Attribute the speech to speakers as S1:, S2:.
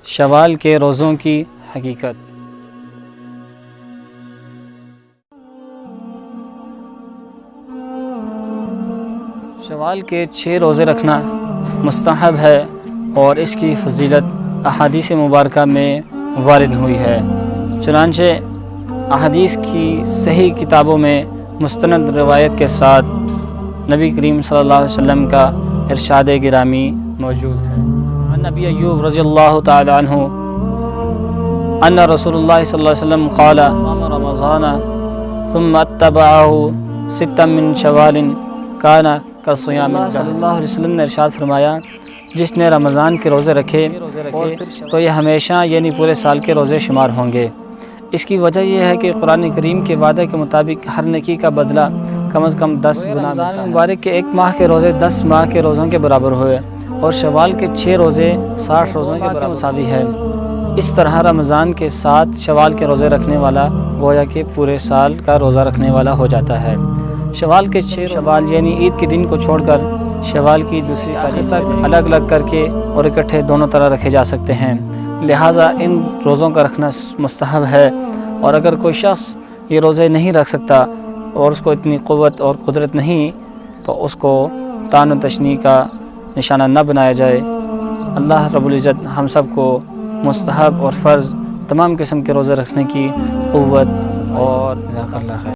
S1: شوال کے روزوں کی حقیقت۔ شوال کے 6 روزے رکھنا مستحب ہے اور اس کی فضیلت احادیث مبارکہ میں وارد ہوئی ہے۔ چنانچہ احادیث کی صحیح کتابوں میں مستند روایت کے ساتھ نبی کریم صلی اللہ علیہ وسلم کا ارشاد گرامی موجود ہے۔ عن ابی ایوب رضی اللہ تعالی عنہ ان رسول اللہ صلی اللہ علیہ وسلم قال صام رمضان ثم اتبعه 6 من شوال كان كصيام الدهر۔ صلی اللہ علیہ وسلم نے ارشاد فرمایا، جس نے رمضان کے روزے رکھے تو یہ ہمیشہ یعنی پورے سال کے روزے شمار ہوں گے۔ اس کی وجہ یہ ہے کہ قرآن کریم کے وعدے کے مطابق ہر نیکی کا بدلہ کم از کم 10 گنا ملتا ہے۔ مبارک کے 1 ماہ کے روزے 10 ماہ کے روزوں کے برابر ہوئے اور شوال کے 6 روزے 60 روزوں کے برابر مساوی ہے۔ اس طرح رمضان کے 7 شوال کے روزے رکھنے والا گویا کہ پورے سال کا روزہ رکھنے والا ہو جاتا ہے۔ شوال کے 6 شوال یعنی عید کے دن کو چھوڑ کر شوال کی دوسری تاریخ تک الگ الگ کر کے اور اکٹھے دونوں طرح رکھے جا سکتے ہیں، لہٰذا ان روزوں کا رکھنا مستحب ہے۔ اور اگر کوئی شخص یہ روزے نہیں رکھ سکتا اور اس کو اتنی قوت اور قدرت نہیں تو اس کو طعن و تشنیع کا نشانہ نہ بنایا جائے۔ اللہ رب العزت ہم سب کو مستحب اور فرض تمام قسم کے روزے رکھنے کی قوت اور جزاک اللہ خیر۔